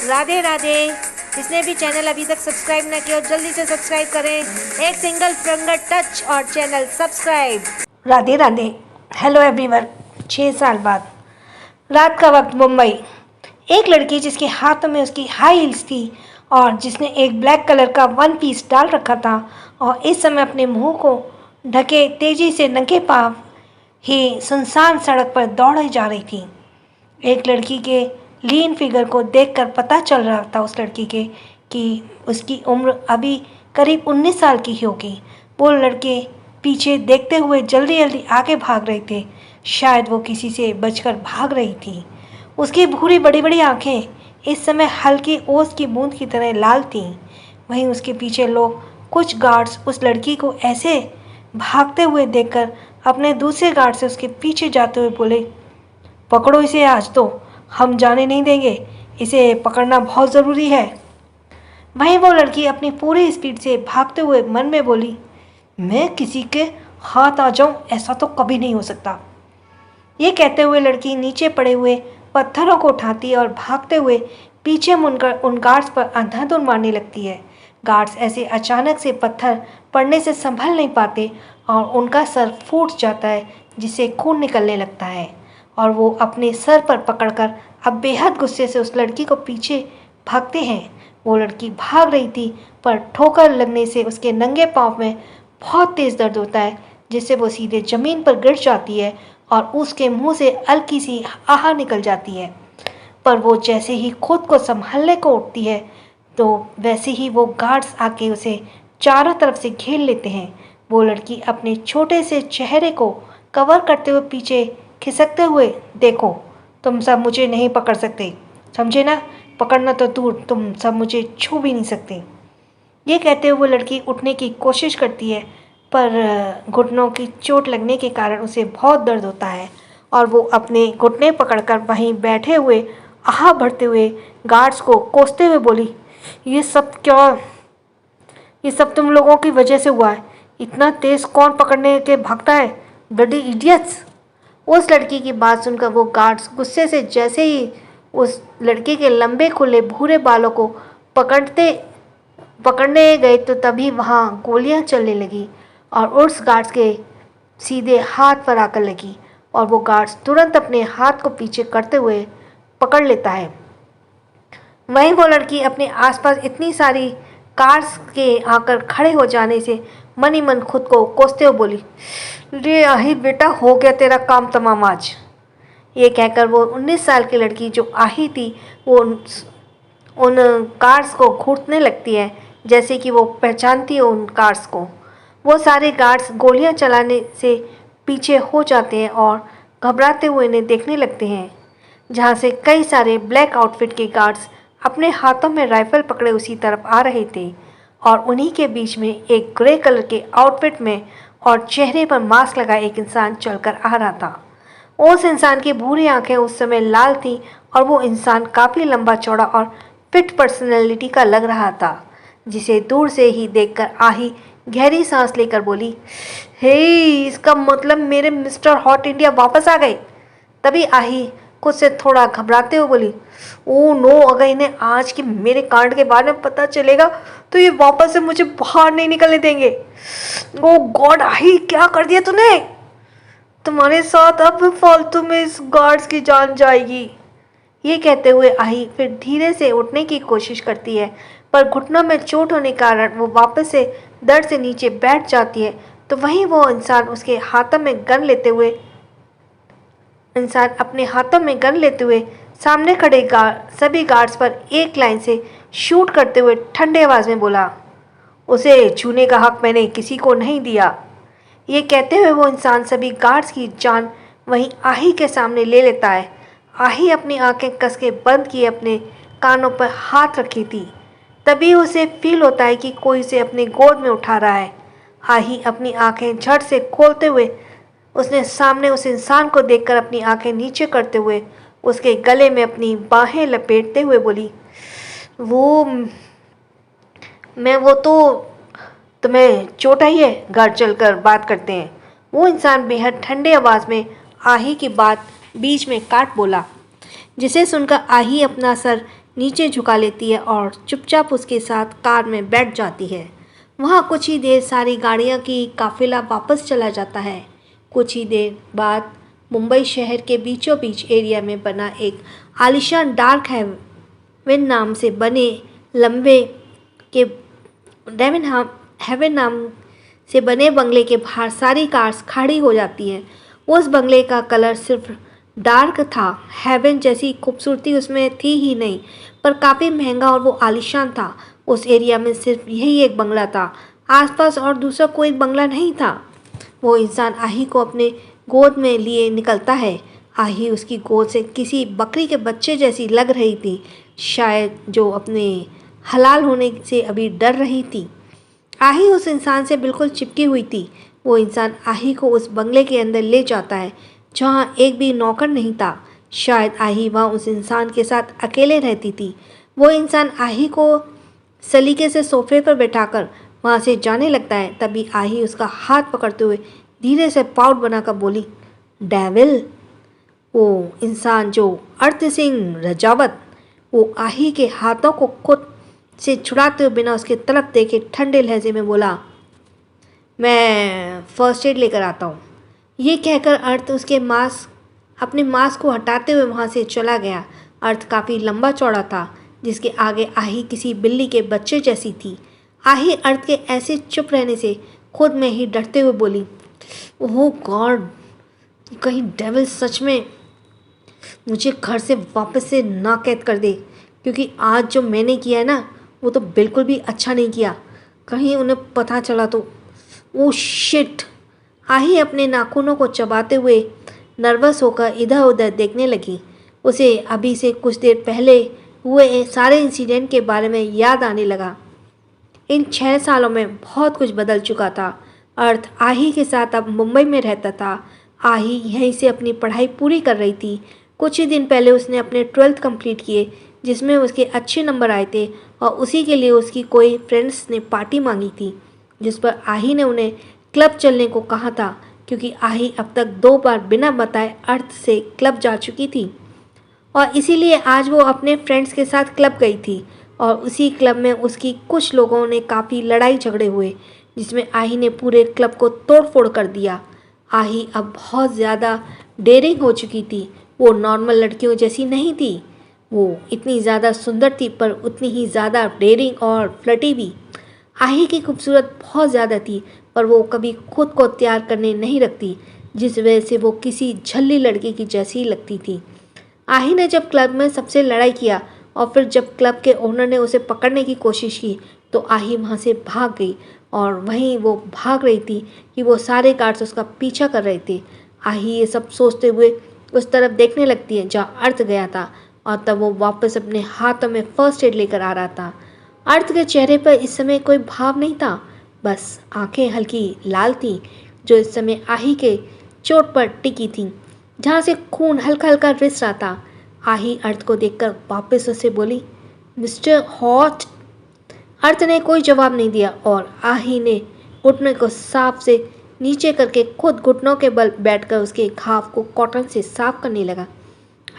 राधे राधे। जिसने भी चैनल अभी तक सब्सक्राइब ना किया जल्दी से सब्सक्राइब करें। एक सिंगल फिंगर टच और channel subscribe. Radhe Radhe. Hello everyone. 6 साल बाद रात का वक्त मुंबई। एक लड़की जिसके हाथों में उसकी हाई हील्स थी और जिसने एक ब्लैक कलर का वन पीस डाल रखा था और इस समय अपने मुंह को ढके तेजी से नंगे पांव ही सुनसान सड़क पर दौड़ी जा रही थी। एक लड़की के लीन फिगर को देखकर पता चल रहा था उस लड़की के कि उसकी उम्र अभी करीब 19 साल की होगी। वो लड़के पीछे देखते हुए जल्दी जल्दी आगे भाग रहे थे। शायद वो किसी से बचकर भाग रही थी। उसकी भूरी बड़ी बड़ी आंखें इस समय हल्की ओस की बूंद की तरह लाल थीं। वहीं उसके पीछे लोग कुछ गार्ड्स उस लड़की को ऐसे भागते हुए देखकर अपने दूसरे गार्ड से उसके पीछे जाते हुए बोले, पकड़ो इसे, आज तो हम जाने नहीं देंगे, इसे पकड़ना बहुत ज़रूरी है। वहीं वो लड़की अपनी पूरी स्पीड से भागते हुए मन में बोली, मैं किसी के हाथ आ जाऊं ऐसा तो कभी नहीं हो सकता। ये कहते हुए लड़की नीचे पड़े हुए पत्थरों को उठाती और भागते हुए पीछे मुड़कर उन गार्ड्स पर अंधाधुंध मारने लगती है। गार्ड्स ऐसे अचानक से पत्थर पड़ने से संभल नहीं पाते और उनका सर फूट जाता है जिससे खून निकलने लगता है और वो अपने सर पर पकड़कर अब बेहद गुस्से से उस लड़की को पीछे भागते हैं। वो लड़की भाग रही थी पर ठोकर लगने से उसके नंगे पाँव में बहुत तेज़ दर्द होता है जिससे वो सीधे ज़मीन पर गिर जाती है और उसके मुंह से हल्की सी आह निकल जाती है। पर वो जैसे ही खुद को संभालने को उठती है तो वैसे ही वो गार्ड्स आके उसे चारों तरफ से घेर लेते हैं। वो लड़की अपने छोटे से चेहरे को कवर करते हुए पीछे खिसकते हुए, देखो तुम सब मुझे नहीं पकड़ सकते, समझे ना, पकड़ना तो दूर, तुम सब मुझे छू भी नहीं सकते। ये कहते हुए वो लड़की उठने की कोशिश करती है पर घुटनों की चोट लगने के कारण उसे बहुत दर्द होता है और वो अपने घुटने पकड़कर वहीं बैठे हुए आह भरते हुए गार्ड्स को कोसते हुए बोली, ये सब तुम लोगों की वजह से हुआ है। इतना तेज कौन पकड़ने के भागता है, ब्लडी इडियट्स। उस लड़की की बात सुनकर वो गार्ड्स गुस्से से जैसे ही उस लड़के के लंबे खुले भूरे बालों को पकड़ने गए तो तभी वहाँ गोलियां चलने लगी और उस गार्ड्स के सीधे हाथ पर आकर लगी और वो गार्ड्स तुरंत अपने हाथ को पीछे करते हुए पकड़ लेता है। वहीं वो लड़की अपने आसपास इतनी सारी कार्स के आकर खड़े हो जाने से मन ही मन खुद को कोसते हुए बोली, रे आही बेटा, हो गया तेरा काम तमाम आज। ये कहकर वो 19 साल की लड़की जो आही थी वो उन कार्स को घूरने लगती है जैसे कि वो पहचानती है उन कार्स को। वो सारे गार्ड्स गोलियां चलाने से पीछे हो जाते हैं और घबराते हुए इन्हें देखने लगते हैं, जहाँ से कई सारे ब्लैक आउटफिट के गार्ड्स अपने हाथों में राइफल पकड़े उसी तरफ आ रहे थे और उन्हीं के बीच में एक ग्रे कलर के आउटफिट में और चेहरे पर मास्क लगाए एक इंसान चलकर आ रहा था। उस इंसान की भूरी आंखें उस समय लाल थीं और वो इंसान काफ़ी लंबा चौड़ा और फिट पर्सनैलिटी का लग रहा था, जिसे दूर से ही देखकर आही गहरी सांस लेकर बोली, हे, इसका मतलब मेरे मिस्टर हॉट इंडिया वापस आ गए। तभी आही खुद से थोड़ा घबराते हुए बोली, ओ नो, अगर इन्हें आज के मेरे कांड के बारे में पता चलेगा तो ये वापस से मुझे बाहर नहीं निकलने देंगे। ओ गॉड आही, क्या कर दिया तूने? तुम्हारे साथ अब फालतू में इस गार्ड्स की जान जाएगी। ये कहते हुए आही फिर धीरे से उठने की कोशिश करती है पर घुटनों में चोट होने के कारण वो वापस से दर्द से नीचे बैठ जाती है। तो वहीं वो इंसान अपने हाथों में गन लेते हुए सामने खड़े सभी गार्ड्स पर एक लाइन से शूट करते हुए ठंडे आवाज़ में बोला, उसे छूने का हक मैंने किसी को नहीं दिया। ये कहते हुए वो इंसान सभी गार्ड्स की जान वहीं आही के सामने ले लेता है। आही अपनी आंखें कस के बंद किए अपने कानों पर हाथ रखी थी। तभी उसे फील होता है कि कोई उसे अपनी गोद में उठा रहा है। आही अपनी आंखें झट से खोलते हुए उसने सामने उस इंसान को देखकर अपनी आंखें नीचे करते हुए उसके गले में अपनी बाहें लपेटते हुए बोली, वो तो तुम्हें चोट आई है, घर चलकर बात करते हैं। वो इंसान बेहद ठंडे आवाज़ में आही की बात बीच में काट बोला, जिसे सुनकर आही अपना सर नीचे झुका लेती है और चुपचाप उसके साथ कार में बैठ जाती है। वहाँ कुछ ही देर सारी गाड़ियाँ की काफिला वापस चला जाता है। कुछ ही देर बाद मुंबई शहर के बीचों बीच एरिया में बना एक आलीशान डार्क हेवन नाम से बने लंबे के हेवन नाम से बने बंगले के बाहर सारी कार्स खड़ी हो जाती हैं। उस बंगले का कलर सिर्फ डार्क था, हेवन जैसी खूबसूरती उसमें थी ही नहीं, पर काफ़ी महंगा और वो आलीशान था। उस एरिया में सिर्फ यही एक बंगला था, आसपास और दूसरा कोई बंगला नहीं था। वो इंसान आही को अपने गोद में लिए निकलता है। आही उसकी गोद से किसी बकरी के बच्चे जैसी लग रही थी, शायद जो अपने हलाल होने से अभी डर रही थी। आही उस इंसान से बिल्कुल चिपकी हुई थी। वो इंसान आही को उस बंगले के अंदर ले जाता है जहाँ एक भी नौकर नहीं था। शायद आही वहाँ उस इंसान के साथ अकेले रहती थी। वो इंसान आही को सलीके से सोफे पर बैठाकर वहाँ से जाने लगता है। तभी आही उसका हाथ पकड़ते हुए धीरे से पाउट बनाकर बोली, डेविल। वो इंसान जो अर्थ सिंह रजावत, वो आही के हाथों को खुद से छुड़ाते हुए बिना उसके तरफ देखे ठंडे लहजे में बोला, मैं फर्स्ट एड लेकर आता हूँ। ये कहकर अर्थ अपने मास्क को हटाते हुए वहाँ से चला गया। अर्थ काफ़ी लंबा चौड़ा था, जिसके आगे आही किसी बिल्ली के बच्चे जैसी थी। आही अर्थ के ऐसे चुप रहने से खुद में ही डरते हुए बोली, ओह गॉड, कहीं डेविल सच में मुझे घर से वापस से ना कैद कर दे, क्योंकि आज जो मैंने किया है ना, वो तो बिल्कुल भी अच्छा नहीं किया। कहीं उन्हें पता चला तो। Oh shit. आही अपने नाखूनों को चबाते हुए नर्वस होकर इधर उधर देखने लगी। उसे अभी से कुछ देर पहले हुए सारे इंसिडेंट के बारे में याद आने लगा। इन 6 सालों में बहुत कुछ बदल चुका था। अर्थ आही के साथ अब मुंबई में रहता था। आही यहीं से अपनी पढ़ाई पूरी कर रही थी। कुछ ही दिन पहले उसने अपने 12th कंप्लीट किए, जिसमें उसके अच्छे नंबर आए थे, और उसी के लिए उसकी कोई फ्रेंड्स ने पार्टी मांगी थी, जिस पर आही ने उन्हें क्लब चलने को कहा था, क्योंकि आही अब तक 2 बार बिना बताए अर्थ से क्लब जा चुकी थी, और इसीलिए आज वो अपने फ्रेंड्स के साथ क्लब गई थी। और उसी क्लब में उसकी कुछ लोगों ने काफ़ी लड़ाई झगड़े हुए, जिसमें आही ने पूरे क्लब को तोड़ फोड़ कर दिया। आही अब बहुत ज़्यादा डेयरिंग हो चुकी थी। वो नॉर्मल लड़कियों जैसी नहीं थी। वो इतनी ज़्यादा सुंदर थी, पर उतनी ही ज़्यादा डेयरिंग और फ्लर्टी भी। आही की खूबसूरत बहुत ज़्यादा थी, पर वो कभी खुद को तैयार करने नहीं रखती, जिस वजह से वो किसी झल्ली लड़की की जैसी लगती थी। आही ने जब क्लब में सबसे लड़ाई किया और फिर जब क्लब के ओनर ने उसे पकड़ने की कोशिश की, तो आही वहाँ से भाग गई, और वहीं वो भाग रही थी कि वो सारे गार्ड्स उसका पीछा कर रहे थे। आही ये सब सोचते हुए उस तरफ देखने लगती है जहाँ अर्थ गया था, और तब वो वापस अपने हाथों में फर्स्ट एड लेकर आ रहा था। अर्थ के चेहरे पर इस समय कोई भाव नहीं था, बस आंखें हल्की लाल थीं, जो इस समय आही के चोट पर टिकी थीं, जहाँ से खून हल्का हल्का रिस रहा था। आही अर्थ को देखकर वापस उससे बोली, मिस्टर हॉट। अर्थ ने कोई जवाब नहीं दिया, और आही ने घुटने को साफ से नीचे करके खुद घुटनों के बल बैठकर उसके घाव को कॉटन से साफ करने लगा।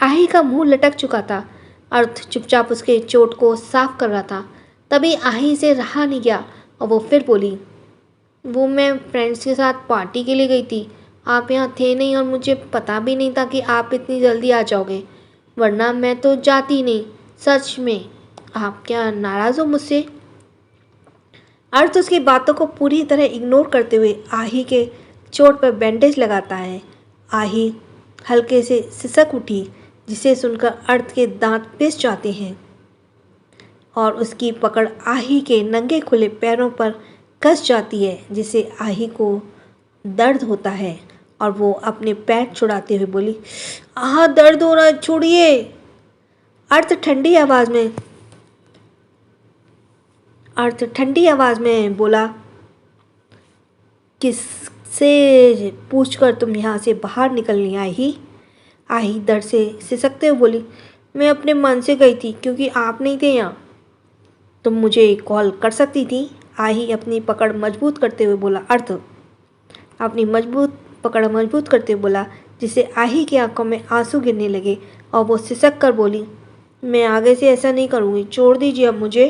आही का मुंह लटक चुका था। अर्थ चुपचाप उसके चोट को साफ कर रहा था। तभी आही से रहा नहीं गया, और वो फिर बोली, वो मैं फ्रेंड्स के साथ पार्टी के लिए गई थी। आप यहाँ थे नहीं, और मुझे पता भी नहीं था कि आप इतनी जल्दी आ जाओगे, वरना मैं तो जाती नहीं। सच में आप क्या नाराज़ हो मुझसे? अर्थ उसकी बातों को पूरी तरह इग्नोर करते हुए आही के चोट पर बैंडेज लगाता है। आही हल्के से सिसक उठी, जिसे सुनकर अर्थ के दांत पिस जाते हैं, और उसकी पकड़ आही के नंगे खुले पैरों पर कस जाती है, जिससे आही को दर्द होता है, और वो अपने पैर छुड़ाते हुए बोली, दर्द हो रहा है, छोड़िए। अर्थ ठंडी आवाज़ में बोला, किससे पूछकर तुम यहाँ से बाहर निकलनी आई? आही दर्द से सिसकते हुए बोली, मैं अपने मन से गई थी, क्योंकि आप नहीं थे यहाँ। तुम मुझे कॉल कर सकती थी। आही अपनी पकड़ मजबूत करते हुए बोला। अर्थ अपनी पकड़ करते हुए बोला, जिससे आही की आंखों में आंसू गिरने लगे, और वो सिसक कर बोली, मैं आगे से ऐसा नहीं करूँगी, छोड़ दीजिए अब मुझे।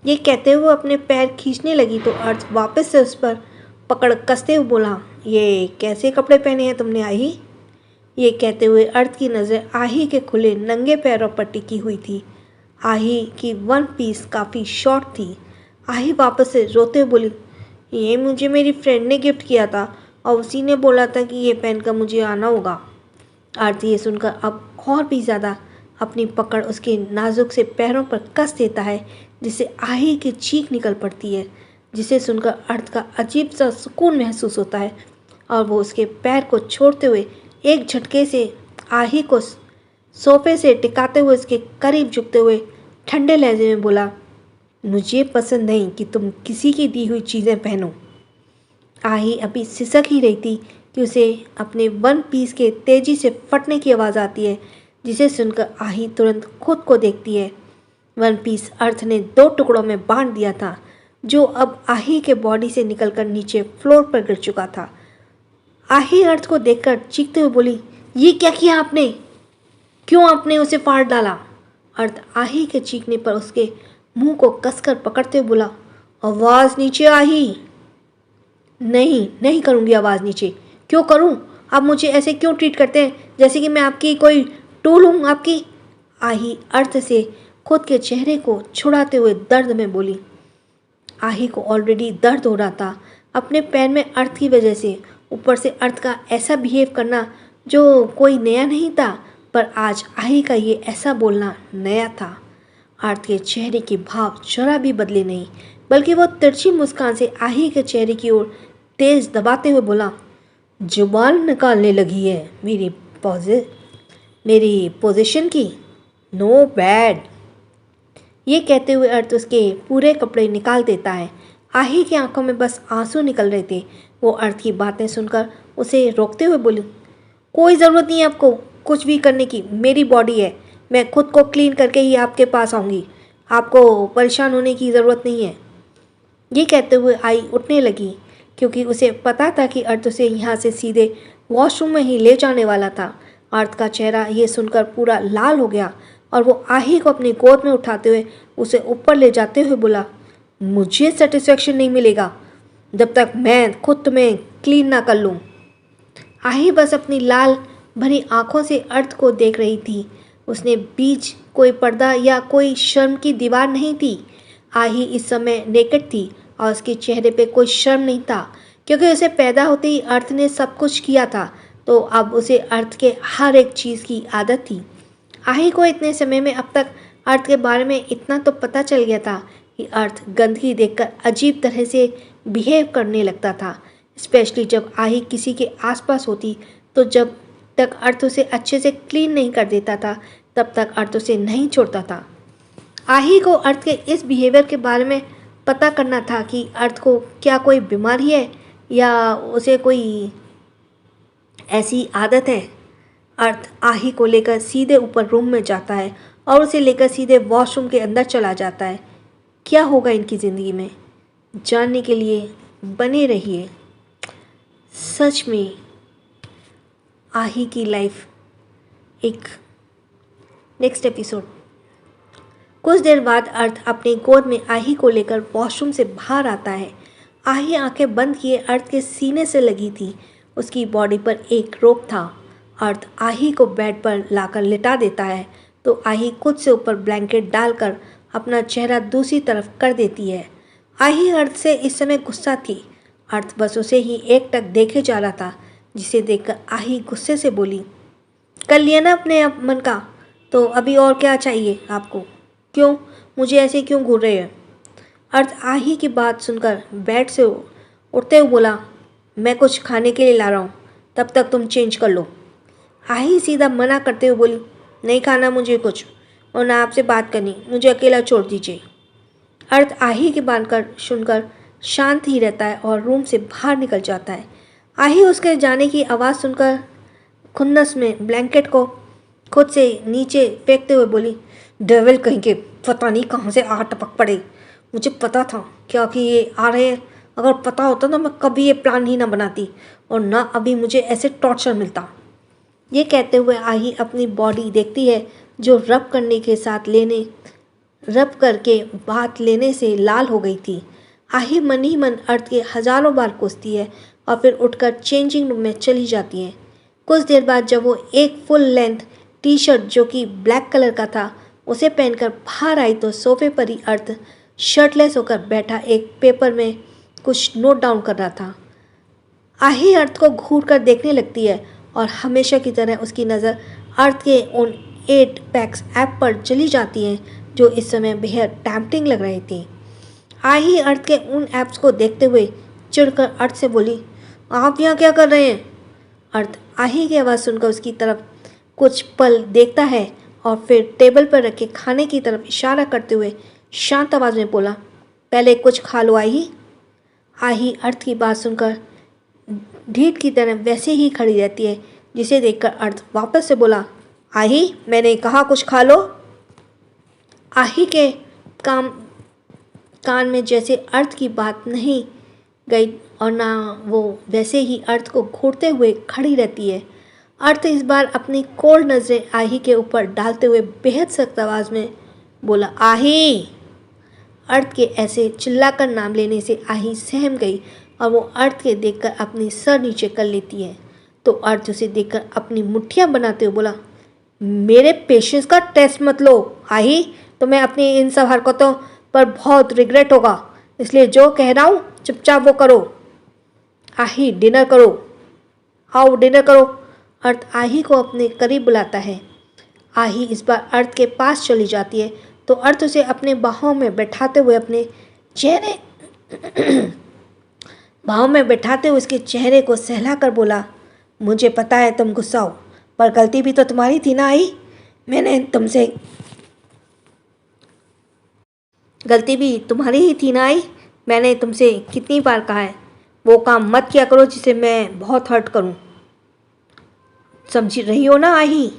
ये कहते हुए अपने पैर खींचने लगी तो अर्थ वापस से उस पर पकड़ कसते हुए बोला, ये कैसे कपड़े पहने हैं तुमने आही? ये कहते हुए अर्थ की नज़र आही के खुले नंगे पैरों पर टिकी हुई थी। आही की वन पीस काफ़ी शॉर्ट थी। आही वापस से रोते हुए बोली, ये मुझे मेरी फ्रेंड ने गिफ्ट किया था और उसी ने बोला था कि ये पहनकर मुझे आना होगा। अर्थ ये सुनकर अब और भी ज़्यादा अपनी पकड़ उसके नाजुक से पैरों पर कस देता है, जिससे आही की चीख निकल पड़ती है, जिसे सुनकर अर्थ का अजीब सा सुकून महसूस होता है और वो उसके पैर को छोड़ते हुए एक झटके से आही को सोफे से टिकाते हुए उसके करीब झुकते हुए ठंडे लहजे में बोला, मुझे पसंद नहीं कि तुम किसी की दी हुई चीज़ें पहनो। आही अभी सिसक ही रही थी कि उसे अपने वन पीस के तेज़ी से फटने की आवाज़ आती है, जिसे सुनकर आही तुरंत खुद को देखती है। वन पीस अर्थ ने 2 टुकड़ों में बांट दिया था, जो अब आही के बॉडी से निकलकर नीचे फ्लोर पर गिर चुका था। आही अर्थ को देखकर चीखते हुए बोली, ये क्या किया आपने? क्यों आपने उसे फाड़ डाला? अर्थ आही के चीखने पर उसके मुंह को कसकर पकड़ते हुए बोला, आवाज़ नीचे आही। नहीं करूँगी आवाज़ नीचे। क्यों करूँ? आप मुझे ऐसे क्यों ट्रीट करते हैं, जैसे कि मैं आपकी कोई टूल हूँ आपकी? आही अर्थ से खुद के चेहरे को छुड़ाते हुए दर्द में बोली। आही को ऑलरेडी दर्द हो रहा था अपने पैर में अर्थ की वजह से, ऊपर से अर्थ का ऐसा बिहेव करना जो कोई नया नहीं था, पर आज आही का ये ऐसा बोलना नया था। अर्थ के चेहरे के भाव जरा भी बदले नहीं, बल्कि वो तिरछी मुस्कान से आही के चेहरे की ओर तेज दबाते हुए बोला, जुबान निकालने लगी है मेरी पोजीशन की। No bad. ये कहते हुए अर्थ उसके पूरे कपड़े निकाल देता है। आही की आंखों में बस आंसू निकल रहे थे। वो अर्थ की बातें सुनकर उसे रोकते हुए बोली, कोई ज़रूरत नहीं है आपको कुछ भी करने की, मेरी बॉडी है, मैं खुद को क्लीन करके ही आपके पास आऊँगी, आपको परेशान होने की ज़रूरत नहीं है। ये कहते हुए आई उठने लगी, क्योंकि उसे पता था कि अर्थ उसे यहाँ से सीधे वॉशरूम में ही ले जाने वाला था। अर्थ का चेहरा ये सुनकर पूरा लाल हो गया और वो आही को अपनी गोद में उठाते हुए उसे ऊपर ले जाते हुए बोला, मुझे सेटिस्फेक्शन नहीं मिलेगा जब तक मैं खुद तुम्हें क्लीन ना कर लूँ। आही बस अपनी लाल भरी आंखों से अर्थ को देख रही थी। उसने बीच कोई पर्दा या कोई शर्म की दीवार नहीं थी। आही इस समय नेकेड थी और उसके चेहरे पे कोई शर्म नहीं था, क्योंकि उसे पैदा होते ही अर्थ ने सब कुछ किया था, तो अब उसे अर्थ के हर एक चीज़ की आदत थी। आही को इतने समय में अब तक अर्थ के बारे में इतना तो पता चल गया था कि अर्थ गंदगी देखकर अजीब तरह से बिहेव करने लगता था, स्पेशली जब आही किसी के आसपास होती। तो जब तक अर्थ उसे अच्छे से क्लीन नहीं कर देता था, तब तक अर्थ उसे नहीं छोड़ता था। आही को अर्थ के इस बिहेवियर के बारे में पता करना था कि अर्थ को क्या कोई बीमारी है या उसे कोई ऐसी आदत है। अर्थ आही को लेकर सीधे ऊपर रूम में जाता है और उसे लेकर सीधे वॉशरूम के अंदर चला जाता है। क्या होगा इनकी ज़िंदगी में, जानने के लिए बने रहिए। सच में आही की लाइफ एक नेक्स्ट एपिसोड। कुछ देर बाद अर्थ अपनी गोद में आही को लेकर वॉशरूम से बाहर आता है। आही आंखें बंद किए अर्थ के सीने से लगी थी। उसकी बॉडी पर एक रोक था। अर्थ आही को बेड पर लाकर लिटा देता है तो आही खुद से ऊपर ब्लैंकेट डालकर अपना चेहरा दूसरी तरफ कर देती है। आही अर्थ से इस समय गुस्सा थी। अर्थ बस उसे ही एकटक देखे जा रहा था, जिसे देखकर आही गुस्से से बोली, कर लिया ना अपने मन का, तो अभी और क्या चाहिए आपको? क्यों मुझे ऐसे क्यों घूर रहे हैं? अर्थ आही की बात सुनकर बेड से उठते हुए बोला, मैं कुछ खाने के लिए ला रहा हूँ, तब तक तुम चेंज कर लो। आही सीधा मना करते हुए बोली, नहीं खाना मुझे कुछ, और ना आपसे बात करनी, मुझे अकेला छोड़ दीजिए। अर्थ आही की बात कर सुनकर शांत ही रहता है और रूम से बाहर निकल जाता है। आही उसके जाने की आवाज़ सुनकर खुन्नस में ब्लैंकेट को खुद से नीचे फेंकते हुए बोली, डेविल कहीं के, पता नहीं कहाँ से आ टपक पड़े, मुझे पता था क्या कि ये आ रहे हैं। अगर पता होता तो मैं कभी ये प्लान ही ना बनाती और ना अभी मुझे ऐसे टॉर्चर मिलता। ये कहते हुए आही अपनी बॉडी देखती है जो रब करके बात लेने से लाल हो गई थी। आही मन ही मन अर्थ के हजारों बार कोसती है और फिर उठकर चेंजिंग रूम में चली जाती है। कुछ देर बाद जब वो एक फुल लेंथ टी शर्ट जो कि ब्लैक कलर का था उसे पहनकर बाहर आई तो सोफे पर ही अर्थ शर्टलेस होकर बैठा एक पेपर में कुछ नोट डाउन कर रहा था। आही अर्थ को घूर कर देखने लगती है और हमेशा की तरह उसकी नज़र अर्थ के उन 8 पैक्स ऐप पर चली जाती है जो इस समय बेहद टैम्पटिंग लग रही थी। आही अर्थ के उन ऐप्स को देखते हुए चिढ़कर अर्थ से बोली, आप यहाँ क्या कर रहे हैं? अर्थ आही की आवाज़ सुनकर उसकी तरफ कुछ पल देखता है और फिर टेबल पर रखे खाने की तरफ इशारा करते हुए शांत आवाज़ में बोला, पहले कुछ खा लो आही। आही अर्थ की बात सुनकर ढीठ की तरह वैसे ही खड़ी रहती है, जिसे देखकर अर्थ वापस से बोला, आही मैंने कहा कुछ खा लो। आही के कान में जैसे अर्थ की बात नहीं गई और ना वो वैसे ही अर्थ को घूरते हुए खड़ी रहती है। अर्थ इस बार अपनी कोल्ड नज़रें आही के ऊपर डालते हुए बेहद सख्त आवाज़ में बोला, आही। अर्थ के ऐसे चिल्लाकर नाम लेने से आही सहम गई और वो अर्थ के देखकर अपनी सर नीचे कर लेती है। तो अर्थ उसे देखकर अपनी मुट्ठियाँ बनाते हुए बोला, मेरे पेशेंस का टेस्ट मत लो आही, तुम्हें अपनी इन सब हरकतों पर बहुत रिग्रेट होगा, इसलिए जो कह रहा हूँ चुपचाप वो करो। आही डिनर करो, आओ डिनर करो। अर्थ आही को अपने करीब बुलाता है। आही इस बार अर्थ के पास चली जाती है तो अर्थ उसे अपने बाहों में बैठाते हुए उसके चेहरे को सहला कर बोला, मुझे पता है तुम गुस्सा हो, पर गलती भी तो तुम्हारी थी ना आई। मैंने तुमसे कितनी बार कहा है वो काम मत किया करो जिसे मैं बहुत हर्ट करूं। समझ रही हो ना आही?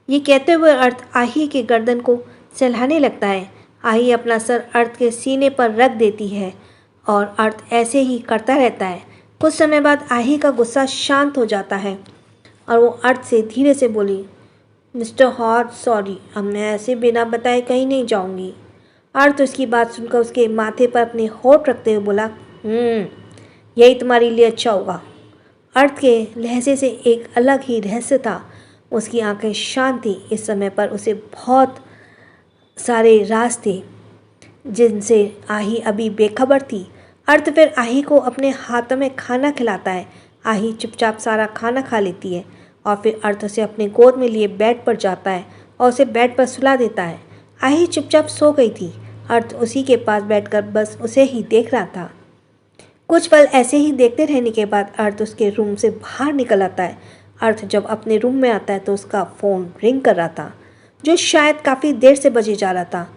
ये कहते हुए अर्थ आही के गर्दन को सहलाने लगता है। आही अपना सर अर्थ के सीने पर रख देती है और अर्थ ऐसे ही करता रहता है। कुछ समय बाद आही का गुस्सा शांत हो जाता है और वो अर्थ से धीरे से बोली, मिस्टर हॉट सॉरी, अब मैं ऐसे बिना बताए कहीं नहीं जाऊंगी। अर्थ उसकी बात सुनकर उसके माथे पर अपने होठ रखते हुए बोला, यही तुम्हारे लिए अच्छा होगा। अर्थ के लहजे से एक अलग ही रहस्य था। उसकी आंखें शांत थी। इस समय पर उसे बहुत सारे राज थे जिनसे आही अभी बेखबर थी। अर्थ फिर आही को अपने हाथों में खाना खिलाता है। आही चुपचाप सारा खाना खा लेती है और फिर अर्थ उसे अपने गोद में लिए बेड पर जाता है और उसे बेड पर सुला देता है। आही चुपचाप सो गई थी। अर्थ उसी के पास बैठकर बस उसे ही देख रहा था। कुछ पल ऐसे ही देखते रहने के बाद अर्थ उसके रूम से बाहर निकल आता है। अर्थ जब अपने रूम में आता है तो उसका फ़ोन रिंग कर रहा था, जो शायद काफ़ी देर से बजे जा रहा था।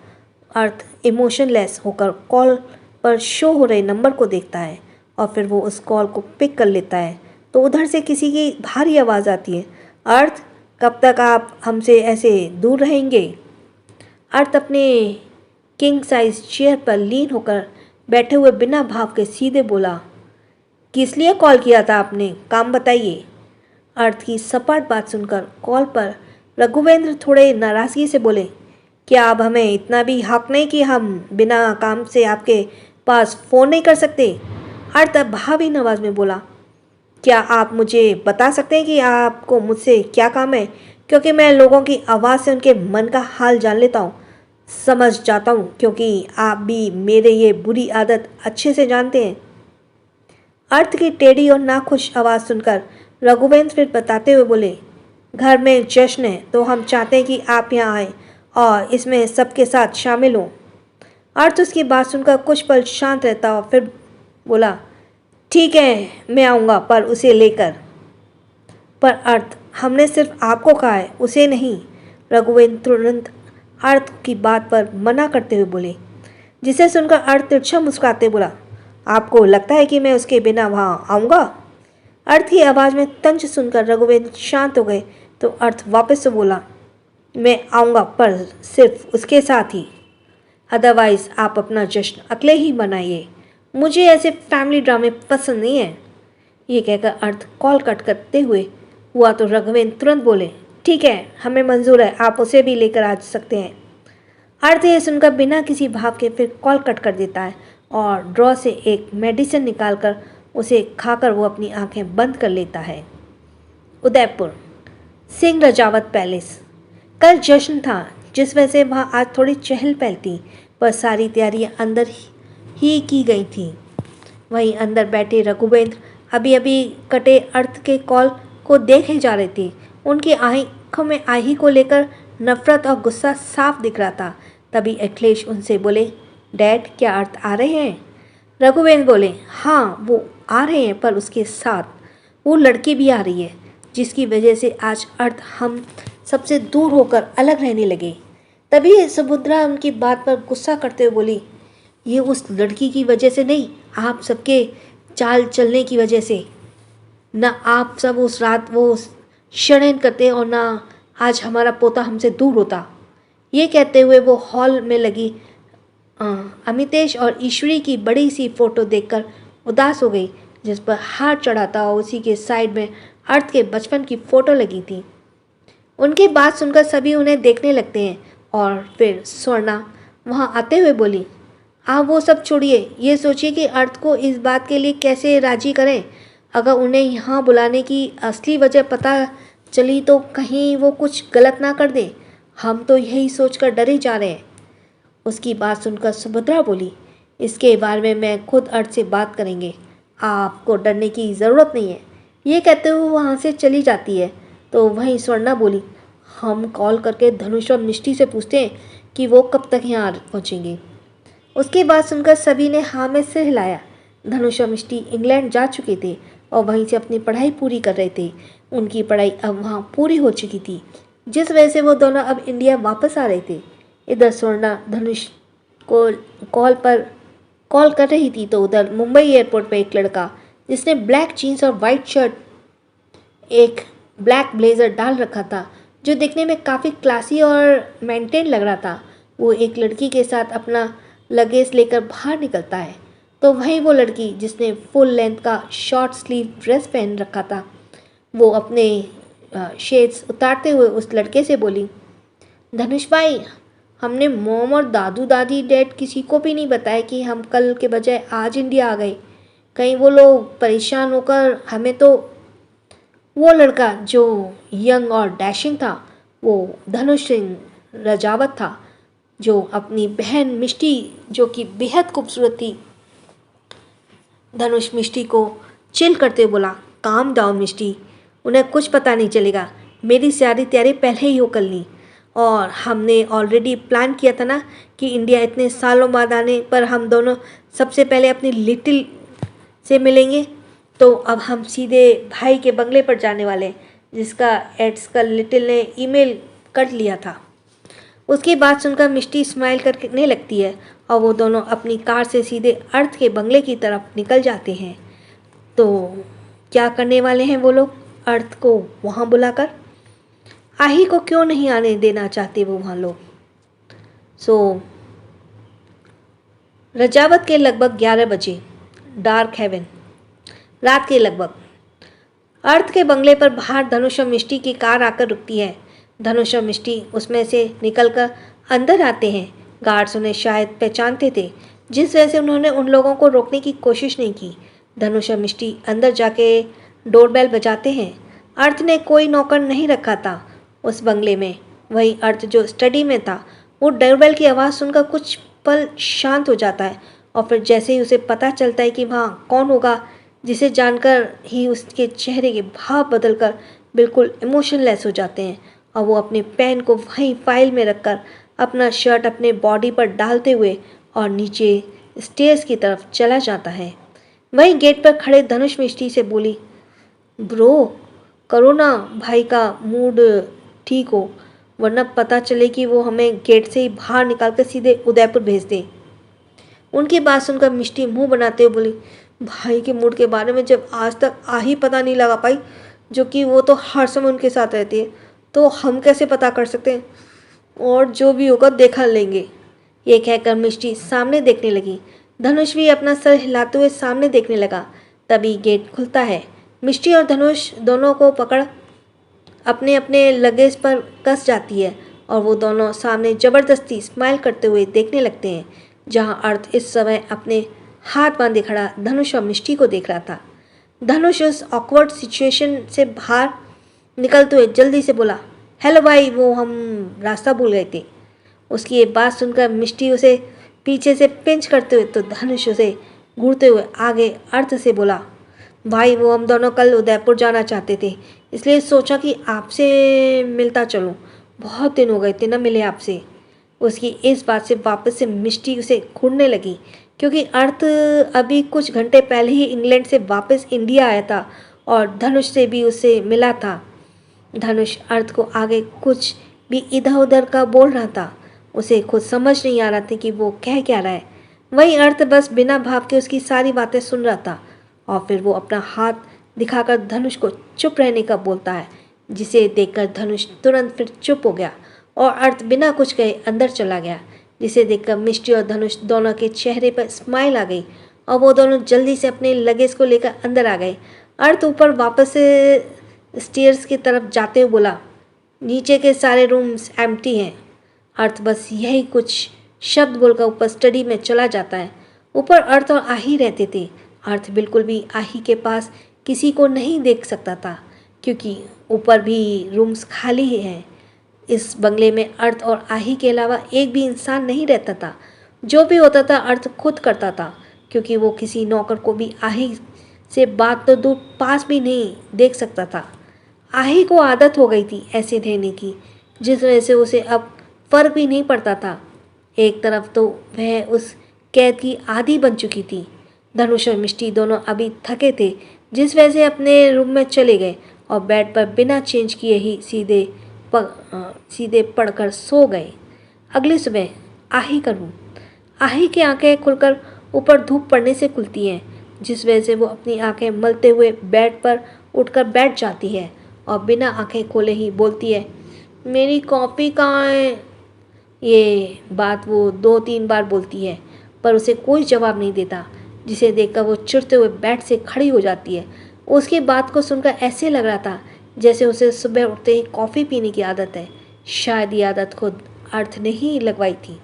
अर्थ इमोशनलेस होकर कॉल पर शो हो रहे नंबर को देखता है और फिर वो उस कॉल को पिक कर लेता है तो उधर से किसी की भारी आवाज़ आती है, अर्थ कब तक आप हमसे ऐसे दूर रहेंगे? अर्थ अपने किंग साइज चेयर पर लीन होकर बैठे हुए बिना भाव के सीधे बोला, किस लिए कॉल किया था आपने? काम बताइए। अर्थ की सपाट बात सुनकर कॉल पर रघुवेंद्र थोड़े नाराज़गी से बोले, क्या अब हमें इतना भी हक नहीं कि हम बिना काम से आपके पास फ़ोन नहीं कर सकते? अर्थ भावहीन आवाज़ में बोला, क्या आप मुझे बता सकते हैं कि आपको मुझसे क्या काम है? क्योंकि मैं लोगों की आवाज़ से उनके मन का हाल जान लेता हूँ, समझ जाता हूँ, क्योंकि आप भी मेरे ये बुरी आदत अच्छे से जानते हैं। अर्थ की टेढ़ी और नाखुश आवाज़ सुनकर रघुवेंद्र फिर बताते हुए बोले, घर में जश्न है तो हम चाहते हैं कि आप यहाँ आएँ और इसमें सबके साथ शामिल हों। अर्थ उसकी बात सुनकर कुछ पल शांत रहता और फिर बोला, ठीक है मैं आऊँगा, पर उसे लेकर। पर अर्थ हमने सिर्फ आपको कहा है, उसे नहीं। रघुवेंद्र तुरंत अर्थ की बात पर मना करते हुए बोले, जिसे सुनकर अर्थ तिरछा मुस्कुराते बोला, आपको लगता है कि मैं उसके बिना वहाँ आऊँगा? अर्थ की आवाज़ में तंज सुनकर रघुवेंद्र शांत हो गए तो अर्थ वापस से बोला, मैं आऊँगा पर सिर्फ उसके साथ ही, अदरवाइज़ आप अपना जश्न अकेले ही मनाइए, मुझे ऐसे फैमिली ड्रामे पसंद नहीं है। ये कहकर अर्थ कॉल कट करते हुए हुआ तो रघुवेंद्र तुरंत बोले, ठीक है, हमें मंजूर है, आप उसे भी लेकर आ सकते हैं। अर्थ ये सुनकर बिना किसी भाव के फिर कॉल कट कर देता है और ड्रॉ से एक मेडिसिन निकालकर उसे खाकर वो अपनी आंखें बंद कर लेता है। उदयपुर सिंह रजावत पैलेस। कल जश्न था, जिस वजह से वहाँ आज थोड़ी चहल पहल थी, पर सारी तैयारियां अंदर ही की गई थी। वहीं अंदर बैठे रघुवेंद्र अभी अभी कटे अर्थ के कॉल को देखे जा रहे थे। उनकी आंखों में आही को लेकर नफरत और गुस्सा साफ दिख रहा था। तभी अखिलेश उनसे बोले, डैड क्या अर्थ आ रहे हैं? रघुवेंद्र बोले, हाँ वो आ रहे हैं, पर उसके साथ वो लड़की भी आ रही है, जिसकी वजह से आज अर्थ हम सबसे दूर होकर अलग रहने लगे। तभी सुभद्रा उनकी बात पर गुस्सा करते हुए बोली, ये उस लड़की की वजह से नहीं, आप सबके चाल चलने की वजह से। ना आप सब उस रात वो षड्यंत्र करते और ना आज हमारा पोता हमसे दूर होता। ये कहते हुए वो हॉल में लगी अमितेश और ईश्वरी की बड़ी सी फोटो देखकर उदास हो गई, जिस पर हाथ चढ़ा था और उसी के साइड में अर्थ के बचपन की फ़ोटो लगी थी। उनकी बात सुनकर सभी उन्हें देखने लगते हैं और फिर स्वर्णा वहाँ आते हुए बोली, आप वो सब छोड़िए, ये सोचिए कि अर्थ को इस बात के लिए कैसे राजी करें। अगर उन्हें यहाँ बुलाने की असली वजह पता चली तो कहीं वो कुछ गलत ना कर दे। हम तो यही सोचकर डरे जा रहे हैं। उसकी बात सुनकर सुभद्रा बोली, इसके बारे में मैं खुद अर्थ से बात करेंगे, आपको डरने की ज़रूरत नहीं है। ये कहते हुए वहाँ से चली जाती है। तो वहीं स्वर्णा बोली, हम कॉल करके धनुष और मिष्टी से पूछते हैं कि वो कब तक यहाँ पहुँचेंगे। उसकी बात सुनकर सभी ने हाँ में सिर हिलाया। धनुष और मिष्टी इंग्लैंड जा चुके थे और वहीं से अपनी पढ़ाई पूरी कर रहे थे। उनकी पढ़ाई अब वहाँ पूरी हो चुकी थी, जिस वजह से वो दोनों अब इंडिया वापस आ रहे थे। इधर स्वर्णा धनुष को कॉल कर रही थी, तो उधर मुंबई एयरपोर्ट पर एक लड़का जिसने ब्लैक जीन्स और वाइट शर्ट, एक ब्लैक ब्लेज़र डाल रखा था, जो दिखने में काफ़ी क्लासी और मेंटेन लग रहा था, वो एक लड़की के साथ अपना लगेज लेकर बाहर निकलता है। तो वहीं वो लड़की जिसने फुल लेंथ का शॉर्ट स्लीव ड्रेस पहन रखा था, वो अपने शेड्स उतारते हुए उस लड़के से बोली, धनुष भाई, हमने मॉम और दादू दादी डैड किसी को भी नहीं बताया कि हम कल के बजाय आज इंडिया आ गए। कहीं वो लोग परेशान होकर हमें तो। वो लड़का जो यंग और डैशिंग था, वो धनुष सिंह रजावत था, जो अपनी बहन मिष्टी, जो कि बेहद खूबसूरत थी। धनुष मिष्टी को चिल करते बोला, काम डाउन मिष्टी, उन्हें कुछ पता नहीं चलेगा। मेरी सारी तैयारी पहले ही हो कर ली और हमने ऑलरेडी प्लान किया था ना कि इंडिया इतने सालों बाद आने पर हम दोनों सबसे पहले अपनी लिटिल से मिलेंगे। तो अब हम सीधे भाई के बंगले पर जाने वाले, जिसका एड्स का लिटिल ने ईमेल कर लिया था। उसकी बात सुनकर मिष्टी स्माइल करने लगती है और वो दोनों अपनी कार से सीधे अर्थ के बंगले की तरफ निकल जाते हैं। तो क्या करने वाले हैं वो लोग अर्थ को वहाँ बुलाकर? आही को क्यों नहीं आने देना चाहते वो वहाँ लोग? रजावत के लगभग 11 बजे, डार्क हेवन, रात के लगभग, अर्थ के बंगले पर बाहर धनुष और मिष्टी की कार आकर रुकती है। धनुष और मिष्टी उसमें से निकलकर अंदर आते हैं। गार्ड्स उन्हें शायद पहचानते थे, जिस वजह से उन्होंने उन लोगों को रोकने की कोशिश नहीं की। धनुष और मिष्टी अंदर जाके डोरबेल बजाते हैं। अर्थ ने कोई नौकर नहीं रखा था उस बंगले में। वहीं अर्थ जो स्टडी में था, वो डोरबेल की आवाज़ सुनकर कुछ पल शांत हो जाता है और फिर जैसे ही उसे पता चलता है कि वहाँ कौन होगा, जिसे जानकर ही उसके चेहरे के भाव बदलकर बिल्कुल इमोशनलेस हो जाते हैं और वो अपने पेन को वहीं फाइल में रखकर अपना शर्ट अपने बॉडी पर डालते हुए और नीचे स्टेयर्स की तरफ चला जाता है। वहीं गेट पर खड़े धनुष मिष्टी से बोली, ब्रो करो ना भाई का मूड ठीक हो, वरना पता चले कि वो हमें गेट से ही बाहर निकाल कर सीधे उदयपुर भेज दे। उनकी बात सुनकर मिष्टी मुंह बनाते हुए बोली, भाई के मूड के बारे में जब आज तक ही पता नहीं लगा पाई, जो कि वो तो हर समय उनके साथ रहती है, तो हम कैसे पता कर सकते हैं? और जो भी होगा देखा लेंगे। ये कहकर मिष्टी सामने देखने लगी। धनुष भी अपना सर हिलाते हुए सामने देखने लगा। तभी गेट खुलता है। मिष्टी और धनुष दोनों को पकड़ अपने अपने लगेज पर कस जाती है और वो दोनों सामने ज़बरदस्ती स्माइल करते हुए देखने लगते हैं, जहाँ अर्थ इस समय अपने हाथ बांधे खड़ा धनुष और मिष्टी को देख रहा था। धनुष उस ऑकवर्ड सिचुएशन से बाहर निकलते हुए जल्दी से बोला, हेलो भाई, वो हम रास्ता भूल गए थे। उसकी ये बात सुनकर मिष्टी उसे पीछे से पिंच करते हुए तो धनुष उसे घूरते हुए आगे अर्थ से बोला, भाई वो हम दोनों कल उदयपुर जाना चाहते थे, इसलिए सोचा कि आपसे मिलता चलूं। बहुत दिन हो गए थे ना मिले आपसे। उसकी इस बात से वापस से मिष्टी उसे घूरने लगी, क्योंकि अर्थ अभी कुछ घंटे पहले ही इंग्लैंड से वापस इंडिया आया था और धनुष से भी उससे मिला था। धनुष अर्थ को आगे कुछ भी इधर उधर का बोल रहा था। उसे खुद समझ नहीं आ रहा था कि वो कह क्या रहा है। वहीं अर्थ बस बिना भाव के उसकी सारी बातें सुन रहा था और फिर वो अपना हाथ दिखाकर धनुष को चुप रहने का बोलता है, जिसे देखकर धनुष तुरंत फिर चुप हो गया और अर्थ बिना कुछ कहे अंदर चला गया, जिसे देखकर मिष्टी और धनुष दोनों के चेहरे पर स्माइल आ गई और वो दोनों जल्दी से अपने लगेज को लेकर अंदर आ गए। अर्थ ऊपर वापस से स्टेयर्स की तरफ जाते हुए बोला, नीचे के सारे रूम्स एम्प्टी हैं। अर्थ बस यही कुछ शब्द बोलकर ऊपर स्टडी में चला जाता है। ऊपर अर्थ और आही रहते थे। अर्थ बिल्कुल भी आही के पास किसी को नहीं देख सकता था, क्योंकि ऊपर भी रूम्स खाली ही हैं। इस बंगले में अर्थ और आही के अलावा एक भी इंसान नहीं रहता था। जो भी होता था अर्थ खुद करता था, क्योंकि वो किसी नौकर को भी आही से बात तो दूर पास भी नहीं देख सकता था। आही को आदत हो गई थी ऐसे रहने की, जिस वजह से उसे अब फर्क भी नहीं पड़ता था। एक तरफ तो वह उस कैद की आदी बन चुकी थी। धनुष और मिष्टी दोनों अभी थके थे, जिस वजह से अपने रूम में चले गए और बेड पर बिना चेंज किए ही सीधे पड़कर सो गए। अगली सुबह आही का रूम। आही की आंखें खुलकर ऊपर धूप पड़ने से खुलती हैं, जिस वजह से वो अपनी आंखें मलते हुए बेड पर उठकर बैठ जाती है और बिना आंखें खोले ही बोलती है, मेरी कॉपी कहाँ है। ये बात वो 2-3 बार बोलती है, पर उसे कोई जवाब नहीं देता, जिसे देखकर वो चिढ़ते हुए बेड से खड़ी हो जाती है। उसकी बात को सुनकर ऐसे लग रहा था जैसे उसे सुबह उठते ही कॉफ़ी पीने की आदत है। शायद ये आदत खुद अर्थ ने ही लगवाई थी।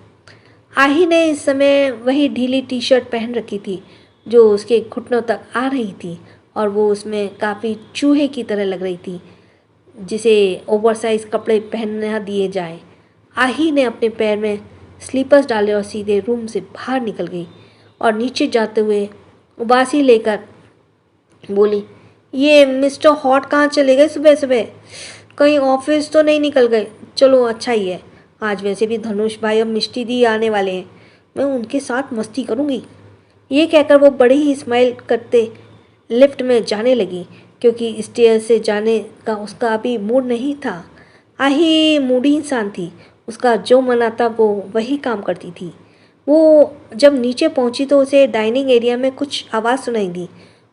आही ने इस समय वही ढीली टी शर्ट पहन रखी थी जो उसके घुटनों तक आ रही थी, और वो उसमें काफ़ी चूहे की तरह लग रही थी, जिसे ओवरसाइज कपड़े पहनना दिए जाए। आही ने अपने पैर में स्लीपर्स डाले और सीधे रूम से बाहर निकल गई और नीचे जाते हुए उबासी लेकर बोली, ये मिस्टर हॉट कहाँ चले गए सुबह सुबह? कहीं ऑफिस तो नहीं निकल गए? चलो अच्छा ही है, आज वैसे भी धनुष भाई और मिष्टी दी आने वाले हैं, मैं उनके साथ मस्ती करूँगी। ये कहकर वो बड़ी ही स्माइल करते लिफ्ट में जाने लगी, क्योंकि स्टेयर से जाने का उसका अभी मूड नहीं था। आही मूडी इंसान थी, उसका जो मन आता वो वही काम करती थी। वो जब नीचे पहुंची तो उसे डाइनिंग एरिया में कुछ आवाज़ सुनाई दी।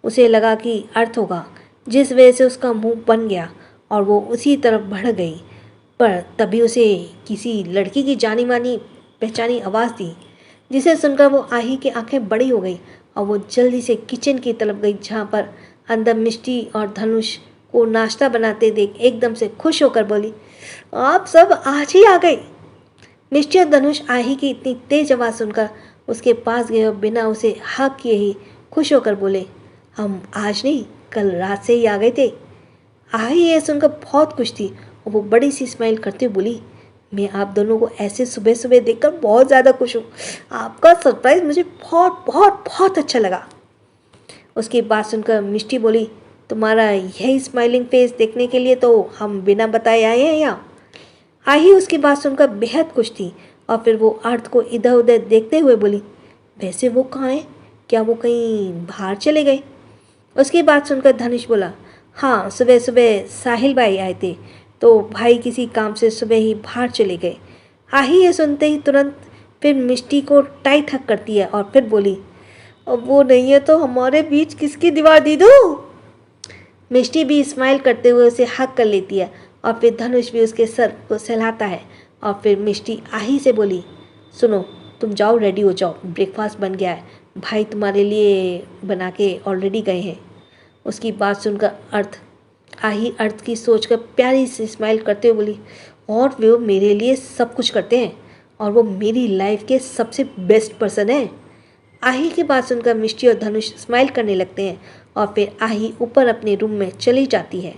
उसे लगा कि अर्थ होगा, जिस वजह से उसका मुंह बन गया और वो उसी तरफ बढ़ गई। पर तभी उसे किसी लड़की की जानी मानी पहचानी आवाज़ दी, जिसे सुनकर वो आही की आंखें बड़ी हो गई और वो जल्दी से किचन की तरफ गई, जहाँ पर अंदर मिष्टी और धनुष को नाश्ता बनाते देख एकदम से खुश होकर बोली, आप सब आज ही आ गए। मिष्टी और धनुष आही की इतनी तेज आवाज़ सुनकर उसके पास गए और बिना उसे हाँ किए ही खुश होकर बोले, हम आज नहीं कल रात से ही आ गए थे। आही ये सुनकर बहुत खुश थी और वो बड़ी सी स्माइल करते हुए बोली, मैं आप दोनों को ऐसे सुबह सुबह देखकर बहुत ज़्यादा खुश हूँ। आपका सरप्राइज़ मुझे बहुत बहुत बहुत अच्छा लगा। उसकी बात सुनकर मिष्टी बोली, तुम्हारा यही स्माइलिंग फेस देखने के लिए तो हम बिना बताए आए हैं यहाँ। आही उसकी बात सुनकर बेहद खुश थी और फिर वो अर्थ को इधर उधर देखते हुए बोली, वैसे वो कहाँ हैं? क्या वो कहीं बाहर चले गए? उसकी बात सुनकर धनुष बोला, हाँ सुबह सुबह साहिल भाई आए थे तो भाई किसी काम से सुबह ही बाहर चले गए। आही ये सुनते ही तुरंत फिर मिष्टी को टाइट हक करती है और फिर बोली, अब वो नहीं है तो हमारे बीच किसकी दीवार दी दूँ? मिष्टी भी स्माइल करते हुए उसे हक कर लेती है और फिर धनुष भी उसके सर को सहलाता है और फिर मिष्टी आही से बोली, सुनो तुम जाओ रेडी हो जाओ, ब्रेकफास्ट बन गया है, भाई तुम्हारे लिए बना के ऑलरेडी गए हैं। उसकी बात सुनकर अर्थ आही अर्थ की सोचकर प्यारी सी स्माइल करते हुए बोली, और वो मेरे लिए सब कुछ करते हैं और वो मेरी लाइफ के सबसे बेस्ट पर्सन है। आही की बात सुनकर मिष्टी और धनुष स्माइल करने लगते हैं और फिर आही ऊपर अपने रूम में चली जाती है।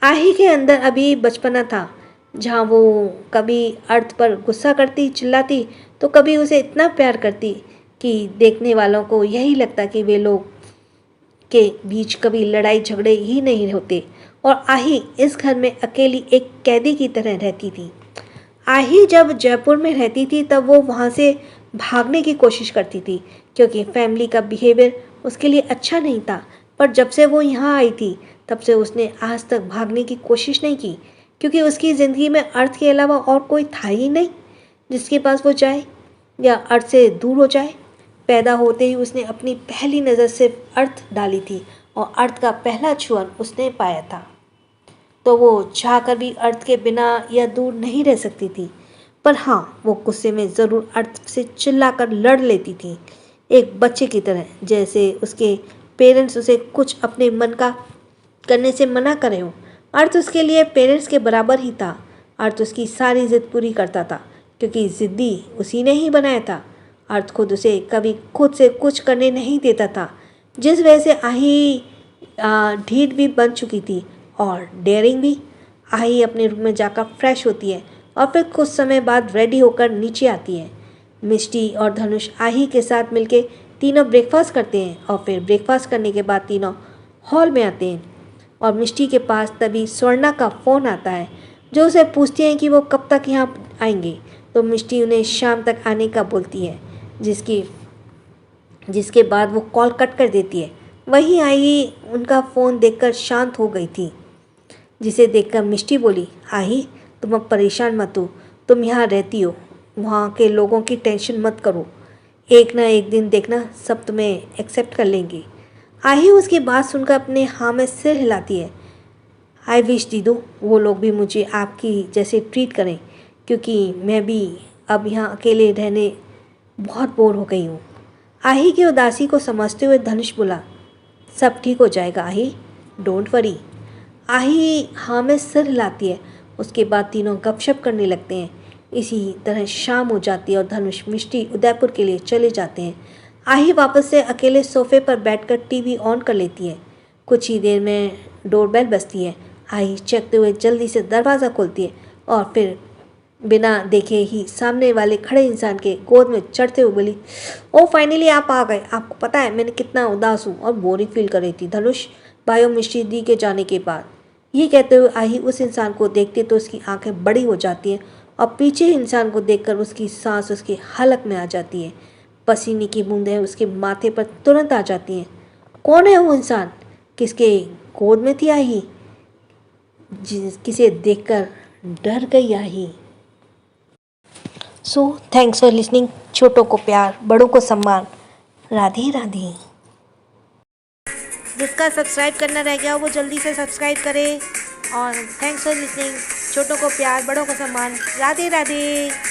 आही के अंदर अभी बचपना था, जहाँ वो कभी अर्थ पर गुस्सा करती, चिल्लाती, तो कभी उसे इतना प्यार करती कि देखने वालों को यही लगता कि वे लोग के बीच कभी लड़ाई झगड़े ही नहीं होते और आही इस घर में अकेली एक कैदी की तरह रहती थी। आही जब जयपुर में रहती थी तब वो वहाँ से भागने की कोशिश करती थी क्योंकि फैमिली का बिहेवियर उसके लिए अच्छा नहीं था। पर जब से वो यहाँ आई थी तब से उसने आज तक भागने की कोशिश नहीं की क्योंकि उसकी ज़िंदगी में अर्थ के अलावा और कोई था ही नहीं जिसके पास वो जाए या अर्थ से दूर हो जाए। पैदा होते ही उसने अपनी पहली नज़र सिर्फ अर्थ डाली थी और अर्थ का पहला छुअन उसने पाया था, तो वो चाहकर भी अर्थ के बिना या दूर नहीं रह सकती थी। पर हाँ, वो गुस्से में ज़रूर अर्थ से चिल्लाकर लड़ लेती थी, एक बच्चे की तरह, जैसे उसके पेरेंट्स उसे कुछ अपने मन का करने से मना करे हों। अर्थ उसके लिए पेरेंट्स के बराबर ही था। अर्थ उसकी सारी ज़िद पूरी करता था क्योंकि ज़िद्दी उसी ने ही बनाया था। अर्थ खुद उसे कभी खुद से कुछ करने नहीं देता था, जिस वजह से आही ढीठ भी बन चुकी थी और डेयरिंग भी। आही अपने रूम में जाकर फ्रेश होती है और फिर कुछ समय बाद रेडी होकर नीचे आती है। मिष्टी और धनुष आही के साथ मिलके तीनों ब्रेकफास्ट करते हैं और फिर ब्रेकफास्ट करने के बाद तीनों हॉल में आते हैं और मिष्टी के पास तभी स्वर्णा का फ़ोन आता है जो उसे पूछती है कि वो कब तक यहाँ आएंगे। तो मिष्टी उन्हें शाम तक आने का बोलती है, जिसके बाद वो कॉल कट कर देती है। वहीं आही उनका फ़ोन देखकर शांत हो गई थी, जिसे देखकर मिष्टी बोली, आही तुम अब परेशान मत हो, तुम यहाँ रहती हो, वहाँ के लोगों की टेंशन मत करो, एक ना एक दिन देखना सब तुम्हें एक्सेप्ट कर लेंगे। आही उसकी बात सुनकर अपने हाँ में सिर हिलाती है। आई विश दीदू वो लोग भी मुझे आपकी जैसे ट्रीट करें क्योंकि मैं भी अब यहाँ अकेले रहने बहुत बोर हो गई हूँ। आही की उदासी को समझते हुए धनुष बोला, सब ठीक हो जाएगा आही, डोंट वरी। आही हाँ में सिर हिलाती है। उसके बाद तीनों गपशप करने लगते हैं। इसी तरह शाम हो जाती है और धनुष मिष्टी उदयपुर के लिए चले जाते हैं। आही वापस से अकेले सोफे पर बैठकर टीवी ऑन कर लेती है। कुछ ही देर में डोरबेल बजती है। आही चकते हुए जल्दी से दरवाज़ा खोलती है और फिर बिना देखे ही सामने वाले खड़े इंसान के गोद में चढ़ते हुए बोली, ओ फाइनली आप आ गए। आपको पता है मैं कितना उदास हूँ और बोरिंग फील कर रही थी धनुष, बायो मिष्टी दी के जाने के बाद। ये कहते हुए आही उस इंसान को देखती तो उसकी आंखें बड़ी हो जाती हैं और पीछे इंसान को देखकर उसकी सांस उसके हलक में आ जाती है। पसीने की बूंदें उसके माथे पर तुरंत आ जाती हैं। कौन है वो इंसान? किसके गोद में थी आही? किसे देखकर डर गई आही। So thanks for listening. छोटों को प्यार, बड़ों को सम्मान। राधे राधे। जिसका सब्सक्राइब करना रह गया वो जल्दी से सब्सक्राइब करे और थैंक्स फॉर लिसनिंग। छोटों को प्यार, बड़ों को सम्मान। राधे राधे।